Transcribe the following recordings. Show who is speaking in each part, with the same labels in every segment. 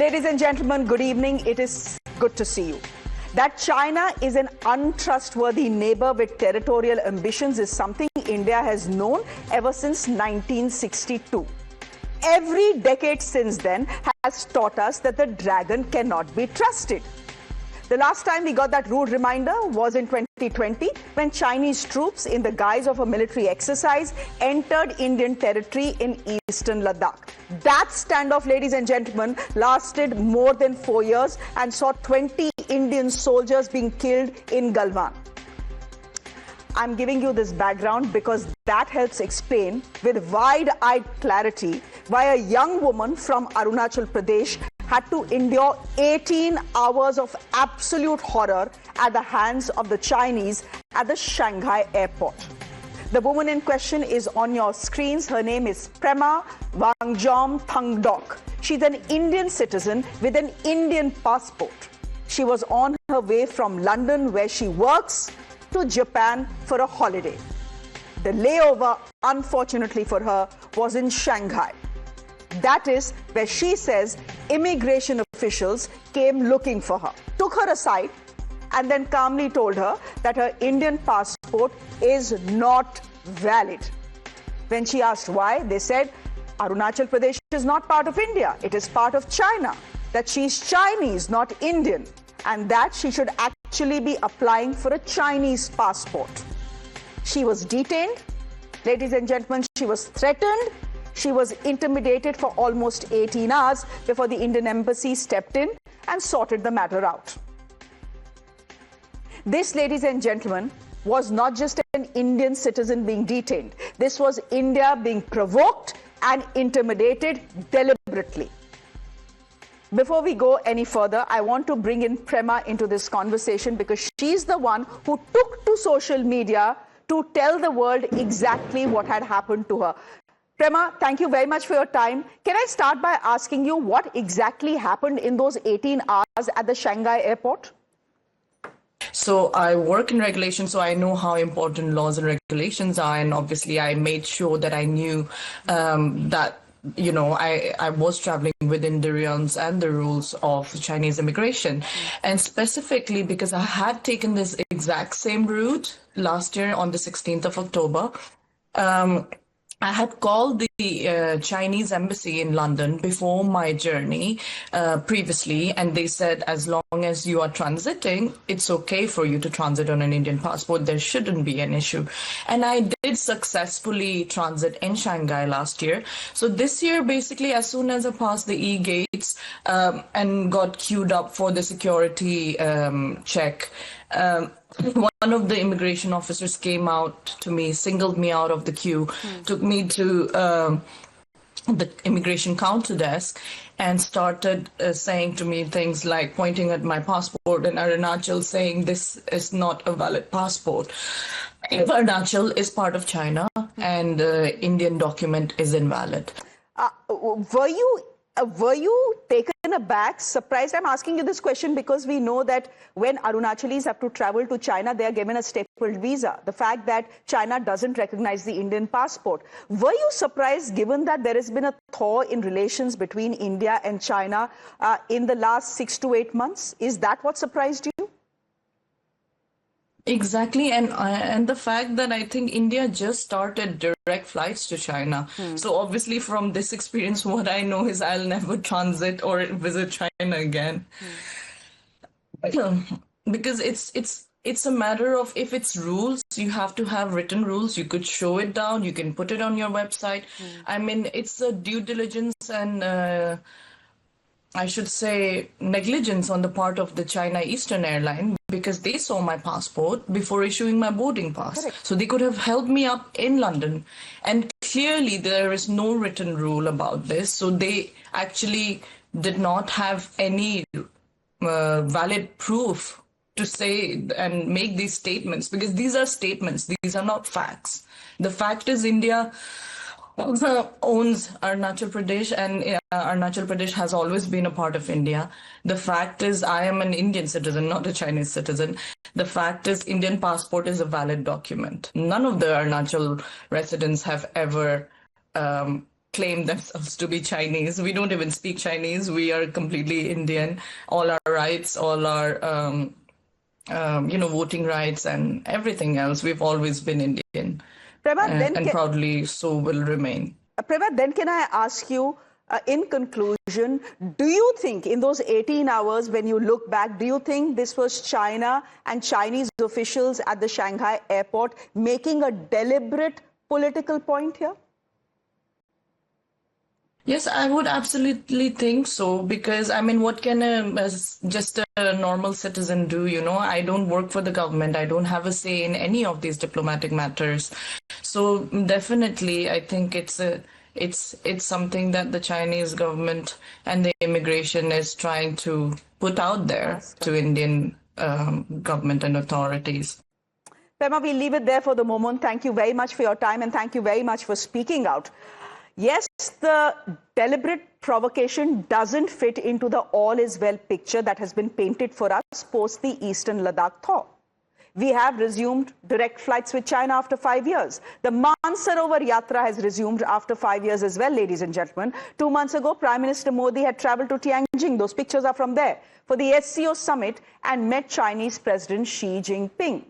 Speaker 1: Ladies and gentlemen, good evening. It is good to see you. That China is an untrustworthy neighbor with territorial ambitions is something India has known ever since 1962. Every decade since then has taught us that the dragon cannot be trusted. The last time we got that rude reminder was in 2020 when Chinese troops in the guise of a military exercise entered Indian territory in eastern Ladakh. That standoff, ladies and gentlemen, lasted more than 4 years and saw 20 Indian soldiers being killed in Galwan. I'm giving you this background because that helps explain with wide-eyed clarity why a young woman from Arunachal Pradesh had to endure 18 hours of absolute horror at the hands of the Chinese at the Shanghai airport. The woman in question is on your screens. Her name is Prema Thongdok. She's an Indian citizen with an Indian passport. She was on her way from London, where she works, to Japan for a holiday. The layover, unfortunately for her, was in Shanghai. That is where she says immigration officials came looking for her, took her aside, and then calmly told her that her Indian passport is not valid. When she asked why, they said Arunachal Pradesh is not part of India, it is part of China, that she's Chinese, not Indian, and that she should actually be applying for a Chinese passport. She was detained. Ladies and gentlemen, she was threatened. She was intimidated for almost 18 hours before the Indian embassy stepped in and sorted the matter out. This, ladies and gentlemen, was not just an Indian citizen being detained. This was India being provoked and intimidated deliberately. Before we go any further, I want to bring in Prema into this conversation because she's the one who took to social media to tell the world exactly what had happened to her. Prema, thank you very much for your time. Can I start by asking you what exactly happened in those 18 hours at the Shanghai airport?
Speaker 2: So I work in regulation, so I know how important laws and regulations are. And obviously, I made sure that I knew that, you know, I was traveling within the realms and the rules of Chinese immigration. And specifically because I had taken this exact same route last year on the 16th of October. I had called the Chinese embassy in London before my journey previously, and they said as long as you are transiting, it's okay for you to transit on an Indian passport. There shouldn't be an issue. And I did successfully transit in Shanghai last year. So this year, basically, as soon as I passed the e-gates and got queued up for the security check, one of the immigration officers came out to me, singled me out of the queue, took me to the immigration counter desk and started saying to me things like pointing at my passport and Arunachal, saying this is not a valid passport. Arunachal is part of China and the Indian document is invalid.
Speaker 1: Were you taken aback, surprised? I'm asking you this question because we know that when Arunachalis have to travel to China, they are given a stapled visa. The fact that China doesn't recognize the Indian passport. Were you surprised given that there has been a thaw in relations between India and China in the last 6 to 8 months? Is that what surprised you?
Speaker 2: Exactly, and the fact that I think India just started direct flights to China. So obviously from this experience, what I know is I'll never transit or visit China again. Because it's a matter of, if it's rules, you have to have written rules. You could show it down, you can put it on your website. I mean, it's a due diligence and I should say negligence on the part of the China Eastern Airline, because they saw my passport before issuing my boarding pass.
Speaker 1: Correct.
Speaker 2: So they could have held me up in London. And clearly there is no written rule about this. So they actually did not have any valid proof to say and make these statements, because these are statements. These are not facts. The fact is India owns Arunachal Pradesh, and Arunachal Pradesh has always been a part of India. The fact is I am an Indian citizen, not a Chinese citizen. The fact is Indian passport is a valid document. None of the Arunachal residents have ever claim themselves to be Chinese. We don't even speak Chinese. We are completely Indian. All our rights, all our voting rights and everything else. We've always been Indian,
Speaker 1: Prema,
Speaker 2: and proudly so will remain.
Speaker 1: Prema, then can I ask you, in conclusion, do you think in those 18 hours, when you look back, do you think this was China and Chinese officials at the Shanghai airport making a deliberate political point here?
Speaker 2: Yes, I would absolutely think so, because I mean, what can just a normal citizen do? I don't work for the government. I don't have a say in any of these diplomatic matters. So definitely, I think it's something that the Chinese government and the immigration is trying to put out there to Indian government and authorities.
Speaker 1: Prema, we'll leave it there for the moment. Thank you very much for your time, and thank you very much for speaking out. Yes, the deliberate provocation doesn't fit into the all is well picture that has been painted for us post the Eastern Ladakh thaw. We have resumed direct flights with China after 5 years. The Mansarovar Yatra has resumed after 5 years as well, ladies and gentlemen. 2 months ago, Prime Minister Modi had traveled to Tianjin, those pictures are from there, for the SCO summit and met Chinese President Xi Jinping.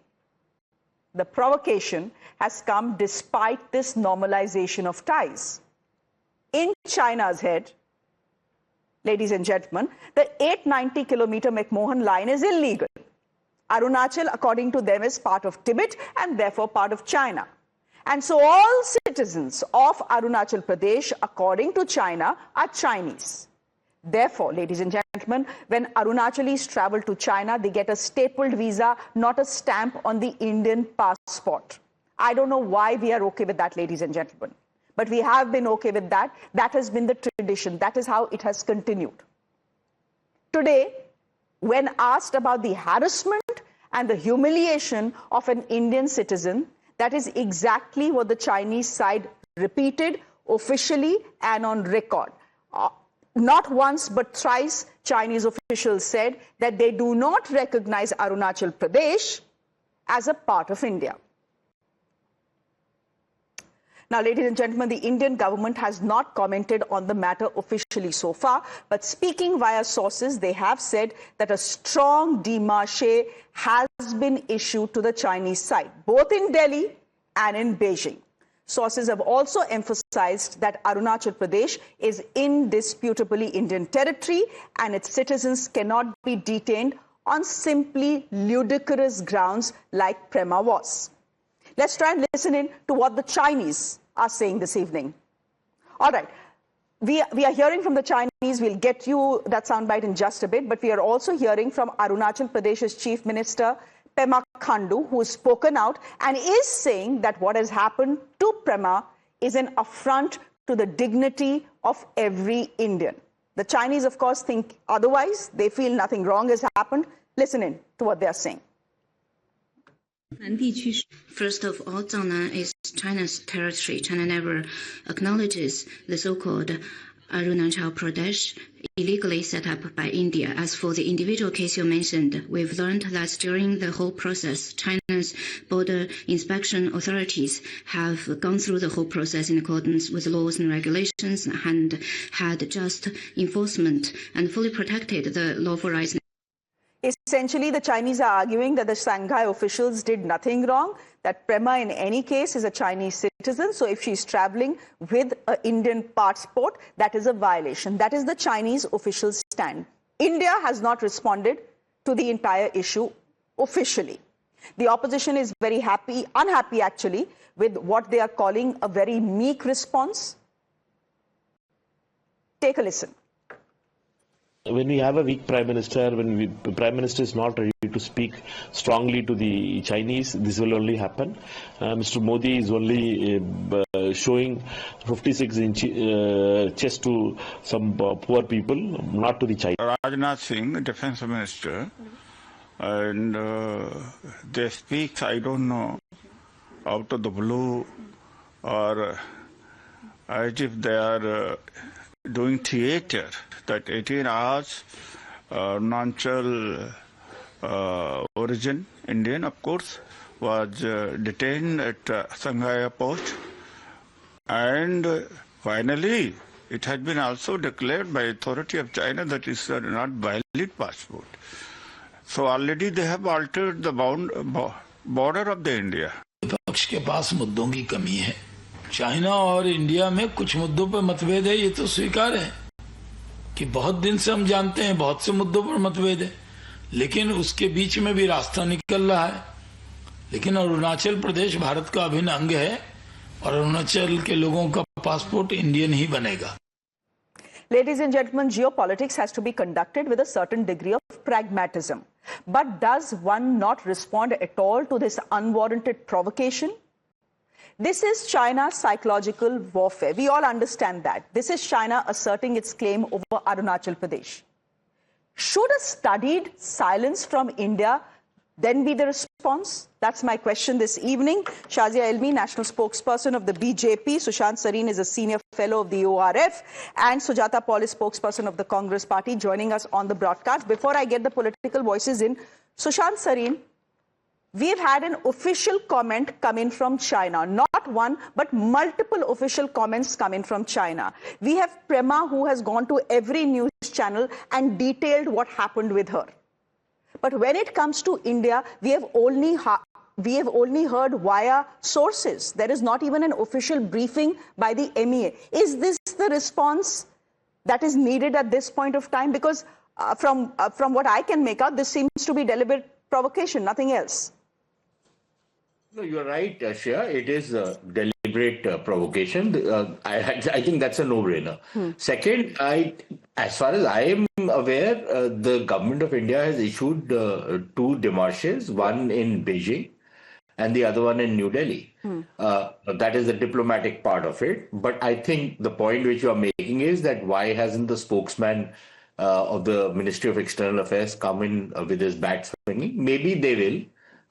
Speaker 1: The provocation has come despite this normalization of ties. In China's head, ladies and gentlemen, the 890-kilometer McMahon line is illegal. Arunachal, according to them, is part of Tibet and therefore part of China. And so all citizens of Arunachal Pradesh, according to China, are Chinese. Therefore, ladies and gentlemen, when Arunachalis travel to China, they get a stapled visa, not a stamp on the Indian passport. I don't know why we are okay with that, ladies and gentlemen. But we have been okay with that. That has been the tradition. That is how it has continued. Today, when asked about the harassment and the humiliation of an Indian citizen, that is exactly what the Chinese side repeated officially and on record. Not once but thrice, Chinese officials said that they do not recognize Arunachal Pradesh as a part of India. Now, ladies and gentlemen, the Indian government has not commented on the matter officially so far, but speaking via sources, they have said that a strong démarche has been issued to the Chinese side, both in Delhi and in Beijing. Sources have also emphasized that Arunachal Pradesh is indisputably Indian territory and its citizens cannot be detained on simply ludicrous grounds like Prema was. Let's try and listen in to what the Chinese are saying this evening. All right, we are hearing from the Chinese. We'll get you that soundbite in just a bit, but we are also hearing from Arunachal Pradesh's Chief Minister, Prema Thongdok, who has spoken out and is saying that what has happened to Prema is an affront to the dignity of every Indian. The Chinese, of course, think otherwise. They feel nothing wrong has happened. Listen in to what they are saying.
Speaker 3: First of all, Jiangnan is China's territory. China never acknowledges the so-called Arunachal Pradesh illegally set up by India. As for the individual case you mentioned, we've learned that during the whole process, China's border inspection authorities have gone through the whole process in accordance with laws and regulations and had just enforcement and fully protected the lawful rights.
Speaker 1: Essentially, the Chinese are arguing that the Shanghai officials did nothing wrong, that Prema in any case is a Chinese citizen. So if she's traveling with an Indian passport, that is a violation. That is the Chinese official stand. India has not responded to the entire issue officially. The opposition is very unhappy actually, with what they are calling a very meek response. Take a listen.
Speaker 4: When we have a weak Prime Minister, when the Prime Minister is not ready to speak strongly to the Chinese, this will only happen. Mr. Modi is only showing 56-inch chest to some poor people, not to the Chinese.
Speaker 5: Rajnath Singh, Defense Minister, and they speak, I don't know, out of the blue or as if they are doing theater. That 18 hours, Arunachal origin, Indian of course, was detained at Shanghai airport, and Finally, it has been also declared by authority of China that it's not valid passport. So already they have altered the border of the India.
Speaker 6: विपक्ष के पास मुद्दों की कमी है। China और India में कुछ मुद्दों पर मतभेद है, ये तो स्वीकार है कि बहुत दिन से हम जानते हैं बहुत से मुद्दों पर मतभेद है, लेकिन उसके बीच में भी रास्ता निकल रहा है। लेकिन अरुणाचल प्रदेश भारत का अभिन्न अंग है और अरुणाचल के लोगों का पासपोर्ट इंडियन ही बनेगा।
Speaker 1: Ladies and gentlemen, geopolitics has to be conducted with a certain degree of pragmatism. But does one not respond at all to this unwarranted provocation? This is China's psychological warfare. We all understand that. This is China asserting its claim over Arunachal Pradesh. Should a studied silence from India then be the response? That's my question this evening. Shazia Elmi, national spokesperson of the BJP. Sushant Sareen is a senior fellow of the ORF. And Sujata Paul is spokesperson of the Congress party, joining us on the broadcast. Before I get the political voices in, Sushant Sareen, we've had an official comment come in from China. Not one, but multiple official comments come in from China. We have Prema, who has gone to every news channel and detailed what happened with her. But when it comes to India, we have only heard via sources. There is not even an official briefing by the MEA. Is this the response that is needed at this point of time? Because from what I can make out, this seems to be deliberate provocation, nothing else.
Speaker 7: No, you're right, Shreya. It is deliberate provocation. I think that's a no-brainer. Second, as far as I am aware, the government of India has issued 2 démarches, one in Beijing and the other one in New Delhi. That is the diplomatic part of it. But I think the point which you are making is that why hasn't the spokesman of the Ministry of External Affairs come in with his bat swinging? Maybe they will.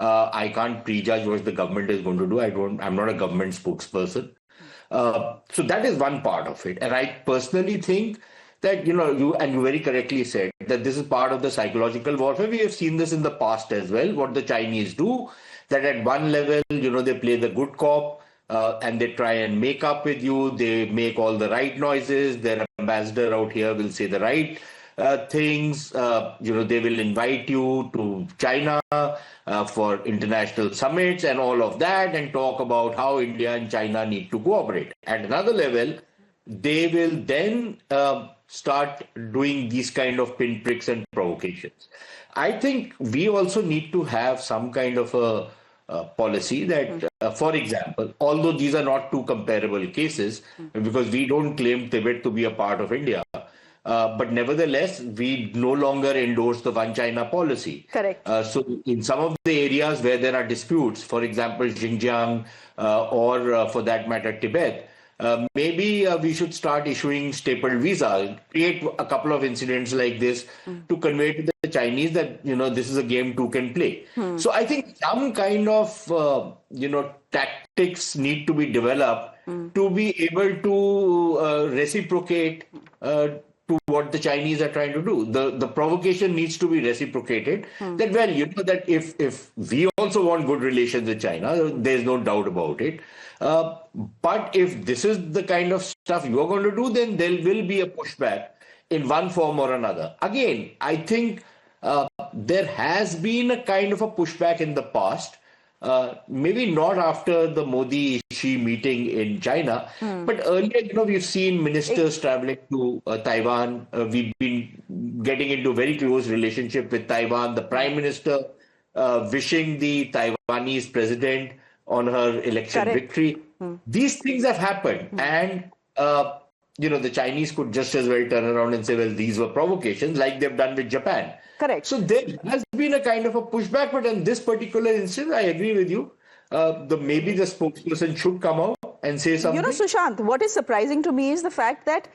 Speaker 7: I can't prejudge what the government is going to do. I'm not a government spokesperson. So that is one part of it. And I personally think that, you very correctly said that this is part of the psychological warfare. We have seen this in the past as well, what the Chinese do, that at one level, they play the good cop and they try and make up with you. They make all the right noises. Their ambassador out here will say the right things. They will invite you to China for international summits and all of that and talk about how India and China need to cooperate. At another level, they will then start doing these kind of pinpricks and provocations. I think we also need to have some kind of a policy that, for example, although these are not 2 comparable cases, because we don't claim Tibet to be a part of India, but nevertheless, we no longer endorse the One China policy.
Speaker 1: Correct.
Speaker 7: So in some of the areas where there are disputes, for example, Xinjiang or for that matter, Tibet, maybe we should start issuing stapled visas, create a couple of incidents like this to convey to the Chinese that, this is a game 2 can play. So I think some kind of, tactics need to be developed to be able to reciprocate to what the Chinese are trying to do. The provocation needs to be reciprocated. That, well, that if we also want good relations with China, there's no doubt about it. But if this is the kind of stuff you're going to do, then there will be a pushback in one form or another. Again, I think there has been a kind of a pushback in the past. Maybe not after the Modi-Xi meeting in China, but earlier, we've seen ministers traveling to Taiwan. We've been getting into very close relationship with Taiwan. The Prime Minister wishing the Taiwanese president on her election victory. These things have happened. And, the Chinese could just as well turn around and say, well, these were provocations like they've done with Japan.
Speaker 1: Correct.
Speaker 7: So there has been a kind of a pushback, but in this particular instance, I agree with you. Maybe the spokesperson should come out and say something.
Speaker 1: Sushant, what is surprising to me is the fact that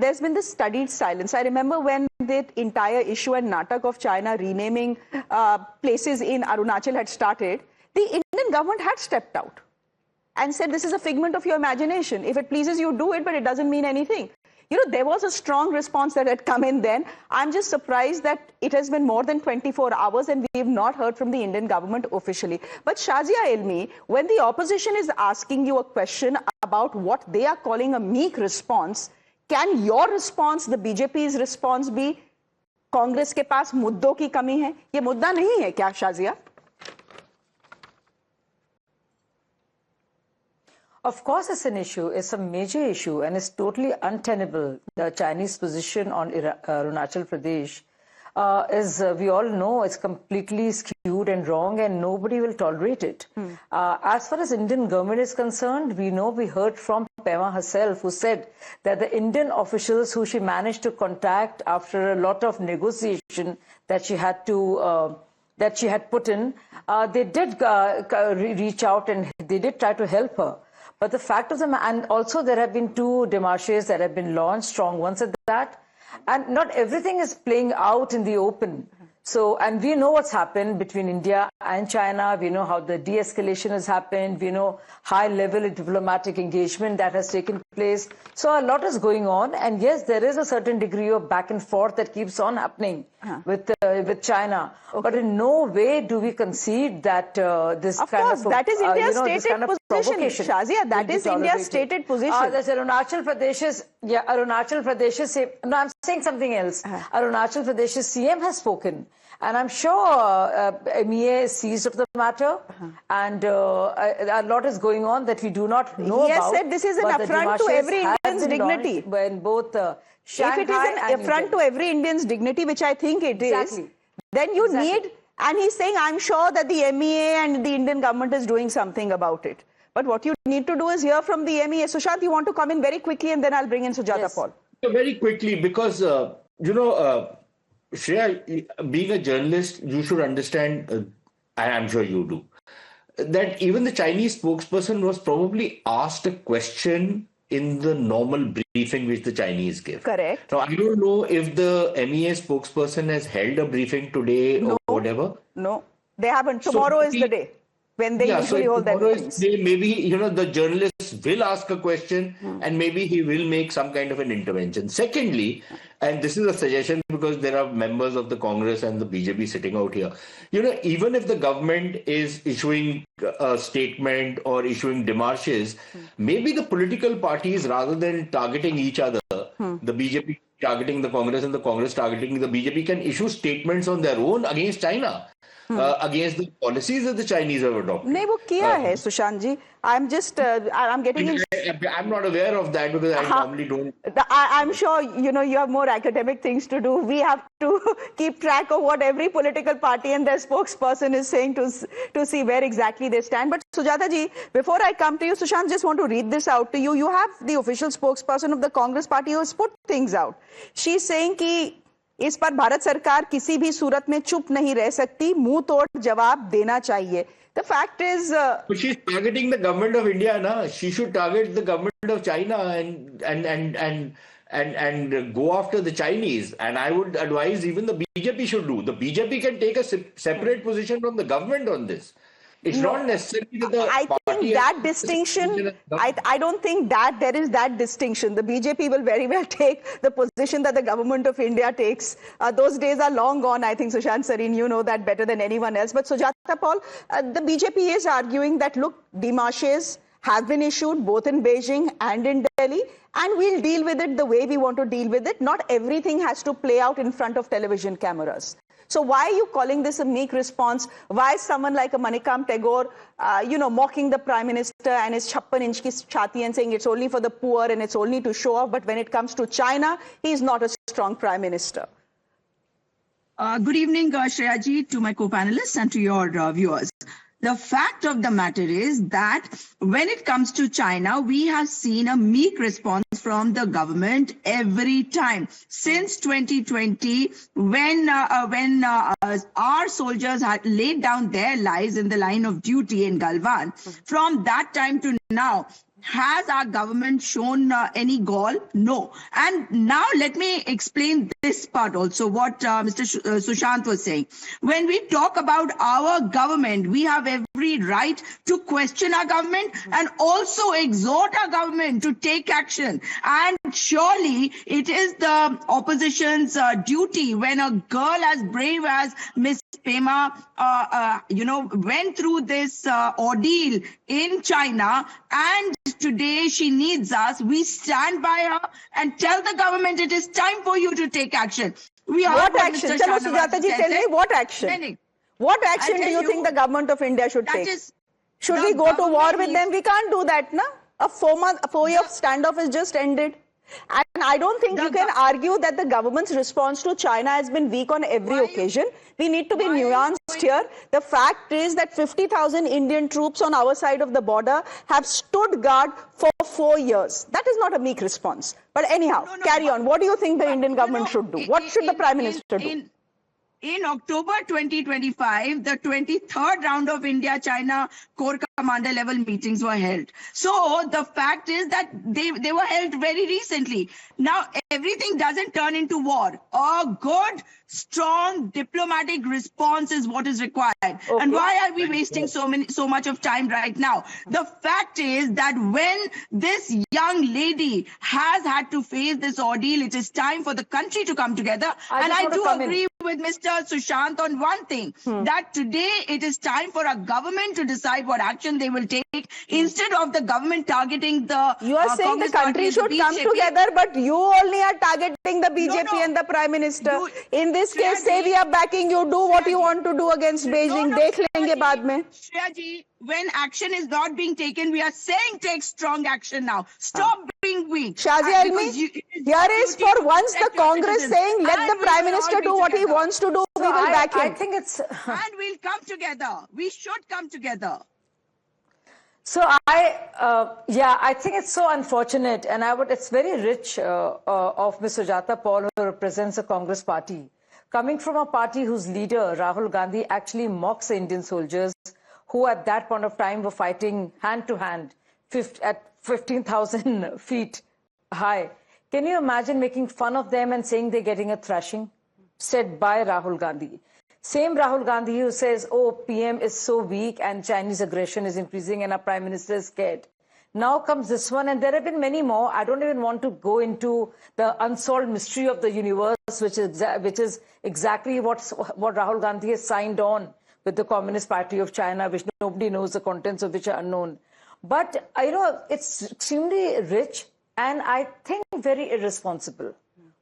Speaker 1: there's been this studied silence. I remember when the entire issue and natak of China renaming places in Arunachal had started, the Indian government had stepped out and said, this is a figment of your imagination. If it pleases you, do it, but it doesn't mean anything. There was a strong response that had come in then. I'm just surprised that it has been more than 24 hours and we have not heard from the Indian government officially. But Shazia Elmi, when the opposition is asking you a question about what they are calling a meek response. Can your response, the BJP's response, be Congress के पास मुद्दों की कमी है? ये मुद्दा नहीं है क्या Shazia?
Speaker 8: Of course it's an issue. It's a major issue and it's totally untenable. The Chinese position on Arunachal Pradesh is, we all know, it's completely skewed and wrong and nobody will tolerate it. As far as Indian government is concerned, we heard from Prema herself, who said that the Indian officials who she managed to contact after a lot of negotiation that she had to that she had put in, they did reach out and they did try to help her. But the fact of the matter, and also there have been 2 demarches that have been launched, strong ones at that, and not everything is playing out in the open. So, and we know what's happened between India and China. We know how the de-escalation has happened. We know high-level diplomatic engagement that has taken place. So a lot is going on. And yes, there is a certain degree of back and forth that keeps on happening with China. Okay. But in no way do we concede that this
Speaker 1: of
Speaker 8: kind
Speaker 1: course,
Speaker 8: of
Speaker 1: that is India's stated
Speaker 8: kind of
Speaker 1: position. Shazia, that is India's stated position.
Speaker 8: That's Arunachal Pradesh's, Arunachal Pradesh's, no, I'm saying something else. Arunachal Pradesh's CM has spoken. And I'm sure MEA is seized of the matter, and a lot is going on that we do not know about.
Speaker 1: He has said this is an affront to every Indian's dignity.
Speaker 8: When both Shanghai
Speaker 1: if it is an affront to every Indian's dignity, which I think it is, then you need, and he's saying, I'm sure that the MEA and the Indian government is doing something about it. But what you need to do is hear from the MEA. Sushant, you want to come in very quickly, and then I'll bring in Sujata Paul.
Speaker 7: Very quickly, because, Shreya, being a journalist, you should understand, and I'm sure you do, that even the Chinese spokesperson was probably asked a question in the normal briefing which the Chinese give.
Speaker 1: Correct.
Speaker 7: Now, I don't know if the MEA spokesperson has held a briefing today or whatever.
Speaker 1: No, they haven't. Tomorrow is the day when they usually hold their meetings.
Speaker 7: Maybe, the journalist will ask a question and maybe he will make some kind of an intervention. Secondly, and this is a suggestion because there are members of the Congress and the BJP sitting out here, even if the government is issuing a statement or issuing demarches, maybe the political parties, rather than targeting each other, the BJP targeting the Congress and the Congress targeting the BJP, can issue statements on their own against China. Against the policies that the Chinese have adopted.
Speaker 1: नहीं वो किया है सुशांत जी. I'm just I'm getting in.
Speaker 7: I'm not aware of that because I normally don't.
Speaker 1: I'm sure you have more academic things to do. We have to keep track of what every political party and their spokesperson is saying to see where exactly they stand. But Sujata ji, before I come to you, Sushant, just want to read this out to you. You have the official spokesperson of the Congress party who has put things out. She's saying कि इस पर भारत सरकार किसी भी सूरत में चुप नहीं रह सकती, मुंह तोड़ जवाब देना चाहिए. The fact is,
Speaker 7: but she's targeting the government of India, na. She should target the government of China and go after the Chinese. And I would advise even the BJP should do. The BJP can take a separate position from the government on this. It's not necessarily that the
Speaker 1: I think that distinction, I don't think that there is that distinction. The BJP will very well take the position that the government of India takes. Those days are long gone. I think, Sushant Sareen, you know that better than anyone else. But Sujata Paul, the BJP is arguing that, look, demarches have been issued both in Beijing and in Delhi, and we'll deal with it the way we want to deal with it. Not everything has to play out in front of television cameras. So why are you calling this a meek response? Why is someone like a Manikam Tagore, mocking the Prime Minister and his 56-inch ki chhati and saying it's only for the poor and it's only to show off, but when it comes to China, he's not a strong Prime Minister?
Speaker 9: Good evening, Shreya ji, to my co-panelists and to your viewers. The fact of the matter is that when it comes to China, we have seen a meek response from the government every time since 2020, when our soldiers had laid down their lives in the line of duty in Galwan. From that time to now, has our government shown any gall? No. And now let me explain this part also, what Mr. Sushant was saying. When we talk about our government, we have every right to question our government and also exhort our government to take action. And surely it is the opposition's duty when a girl as brave as Miss Prema, went through this ordeal in China and today she needs us, we stand by her and tell the government it is time for you to take action. We
Speaker 1: what action? Chalo, Sujata ji, tell me what action? What action do you think the government of India should take? Should we go to war with them? We can't do that, na? A 4-year standoff has just ended. And I don't think you can argue that the government's response to China has been weak on every occasion. We need to be nuanced here. The fact is that 50,000 Indian troops on our side of the border have stood guard for 4 years. That is not a meek response. But anyhow, carry on. What do you think the Indian government should do? What should the Prime Minister do?
Speaker 9: In October 2025, the 23rd round of India-China Corps Commander level meetings were held. So the fact is that they were held very recently. Now, everything doesn't turn into war. A good, strong diplomatic response is what is required. Okay. And why are we wasting so much of time right now? The fact is that when this young lady has had to face this ordeal, it is time for the country to come together. And I do agree with Mr. Sushant on one thing, that today it is time for a government to decide what action they will take instead of the government targeting the
Speaker 1: You are saying the country should come together, but you only are targeting the BJP and the Prime Minister. In this case, say we are backing you, do what you want to do against Beijing. Dekh lenge baad mein.
Speaker 9: Shreya ji, when action is not being taken, we are saying take strong action now. Stop being weak.
Speaker 1: Shazi Almi, here is for once the Congress saying let the Prime Minister do what he wants to do. We will back him.
Speaker 8: I think it's...
Speaker 9: and we'll come together. We should come together.
Speaker 8: So I think it's so unfortunate, and it's very rich of Ms. Sujata Paul, who represents the Congress party, coming from a party whose leader, Rahul Gandhi, actually mocks the Indian soldiers who at that point of time were fighting hand to hand at 15,000 feet high. Can you imagine making fun of them and saying they're getting a thrashing? Said by Rahul Gandhi. Same Rahul Gandhi who says, oh, PM is so weak and Chinese aggression is increasing and our Prime Minister is scared. Now comes this one, and there have been many more. I don't even want to go into the unsolved mystery of the universe, which is exactly what Rahul Gandhi has signed on with the Communist Party of China, which nobody knows the contents of which are unknown. But, it's extremely rich and I think very irresponsible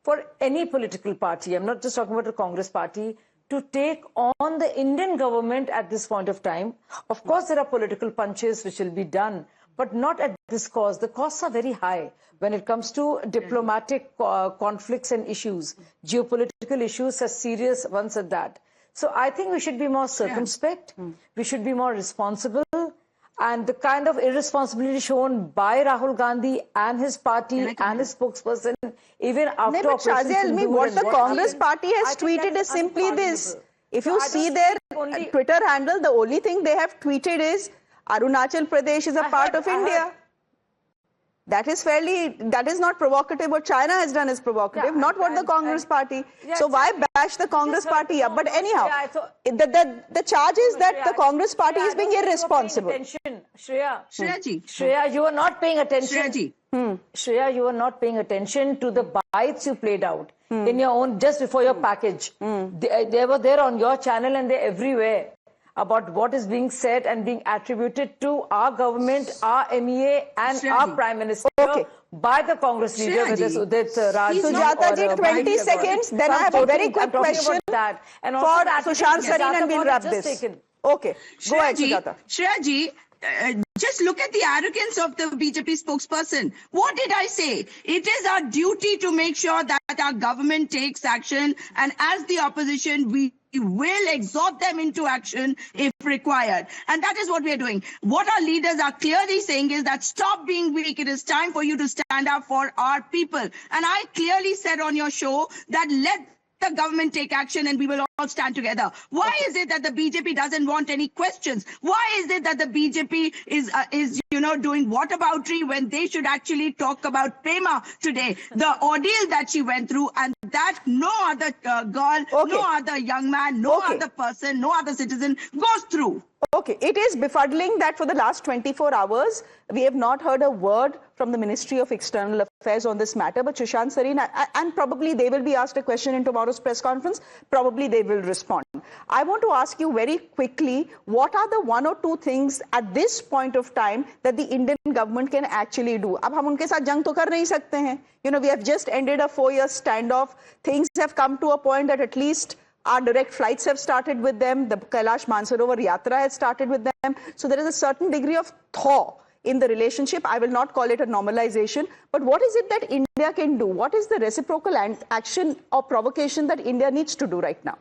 Speaker 8: for any political party. I'm not just talking about the Congress party, to take on the Indian government at this point of time. Of course, there are political punches which will be done, but not at this cost. The costs are very high when it comes to diplomatic conflicts and issues. Geopolitical issues are serious ones at that. So I think we should be more circumspect. We should be more responsible. And the kind of irresponsibility shown by Rahul Gandhi and his party and his spokesperson, even after
Speaker 1: what the Congress party has tweeted is simply this. If you see their Twitter handle, the only thing they have tweeted is Arunachal Pradesh is a part of India. That is not provocative. What China has done is provocative, not what the Congress party. So why bash the Congress party up? But anyhow, the charge is that the Congress party is being irresponsible.
Speaker 8: Shreya, you are not paying attention. Shreya, you are not paying attention to the bites you played out in your own, just before your package. They were there on your channel and they're everywhere about what is being said and being attributed to our government, our MEA and our Prime Minister by the Congress leader, whether it's Udit Raj.
Speaker 1: Sujata ji, 20 seconds, then I have a very quick question for Sushant Sarin and we'll wrap this. Okay, go ahead, Sujata.
Speaker 9: Shreya ji, just look at the arrogance of the BJP spokesperson. What did I say? It is our duty to make sure that our government takes action, and as the opposition, we will exhort them into action if required. And that is what we are doing. What our leaders are clearly saying is that stop being weak. It is time for you to stand up for our people. And I clearly said on your show that let the government take action and we will all stand together. Why is it that the BJP doesn't want any questions? Why is it that the BJP is doing whataboutery when they should actually talk about Prema today, the ordeal that she went through, and that no other girl, no other young man, no other person, no other citizen goes through?
Speaker 1: Okay, it is befuddling that for the last 24 hours, we have not heard a word from the Ministry of External Affairs on this matter. But Sushant Sarin, and probably they will be asked a question in tomorrow's press conference, probably they will. will respond. I want to ask you very quickly, what are the one or two things at this point of time that the Indian government can actually do? अब हम उनके साथ जंग तो कर नहीं सकते हैं. You know, we have just ended a 4-year standoff. Things have come to a point that at least our direct flights have started with them. The Kailash Mansarovar Yatra has started with them. So there is a certain degree of thaw in the relationship. I will not call it a normalization. But what is it that India can do? What is the reciprocal action or provocation that India needs to do right now?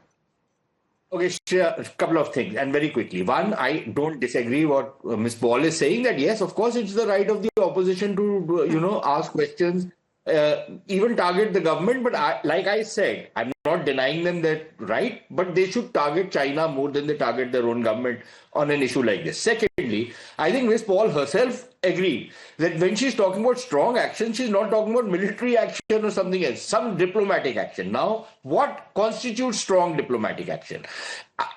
Speaker 7: Okay, Shreya, a couple of things, and very quickly. One, I don't disagree what Ms. Paul is saying, that yes, of course, it's the right of the opposition to, ask questions, even target the government. But like I said, I'm not denying them that right, but they should target China more than they target their own government on an issue like this. Secondly, I think Ms. Paul herself agreed that when she's talking about strong action, she's not talking about military action or something else, some diplomatic action. Now, what constitutes strong diplomatic action?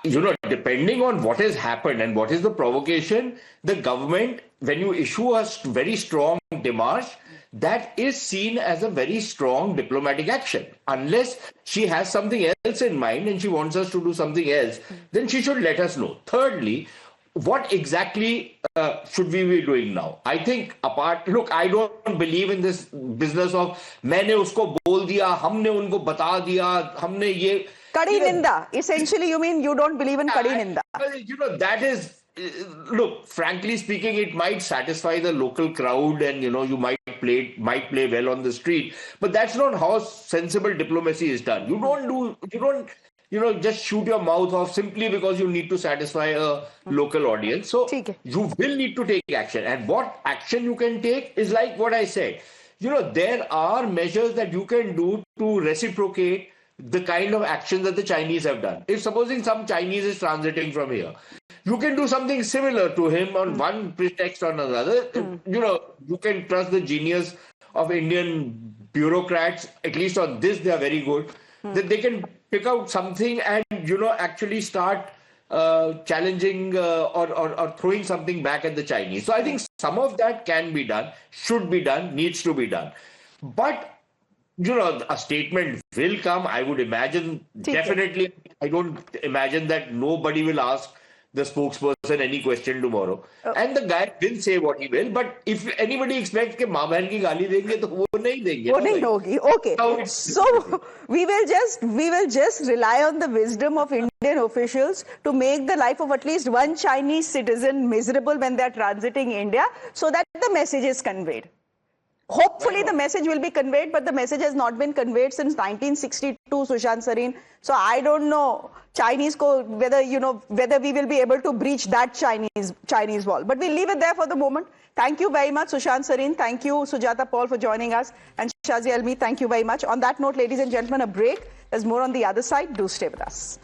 Speaker 7: Depending on what has happened and what is the provocation, the government, when you issue a very strong démarche, that is seen as a very strong diplomatic action. Unless she has something else in mind and she wants us to do something else, then she should let us know. Thirdly, what exactly should we be doing now? I think look, I don't believe in this business of मैंने उसको बोल दिया, हमने उनको बता दिया, हमने ये
Speaker 1: Kadi ninda. Essentially, you mean you don't believe in Kadi ninda?
Speaker 7: That is, look, frankly speaking, it might satisfy the local crowd and, you might play well on the street. But that's not how sensible diplomacy is done. You don't just shoot your mouth off simply because you need to satisfy a local audience. So you will need to take action. And what action you can take is like what I said. There are measures that you can do to reciprocate the kind of action that the Chinese have done. If supposing some Chinese is transiting from here, you can do something similar to him on one pretext or another. You can trust the genius of Indian bureaucrats. At least on this, they are very good. That they can pick out something and, actually start challenging or throwing something back at the Chinese. So I think some of that can be done, should be done, needs to be done. But a statement will come, I would imagine. Definitely, I don't imagine that nobody will ask the spokesperson any question tomorrow. And the guy will say what he will. But if anybody expects that माँ बहन की गाली देंगे तो वो नहीं देंगे.
Speaker 1: वो नहीं होगी. Okay. So we will just rely on the wisdom of Indian officials to make the life of at least one Chinese citizen miserable when they are transiting India, so that the message is conveyed. Hopefully the message will be conveyed, but the message has not been conveyed since 1962, Sushant Sareen. So I don't know whether we will be able to breach that Chinese wall. But we'll leave it there for the moment. Thank you very much, Sushant Sareen. Thank you, Sujata Paul, for joining us. And Shazi Almi, thank you very much. On that note, ladies and gentlemen, a break. There's more on the other side. Do stay with us.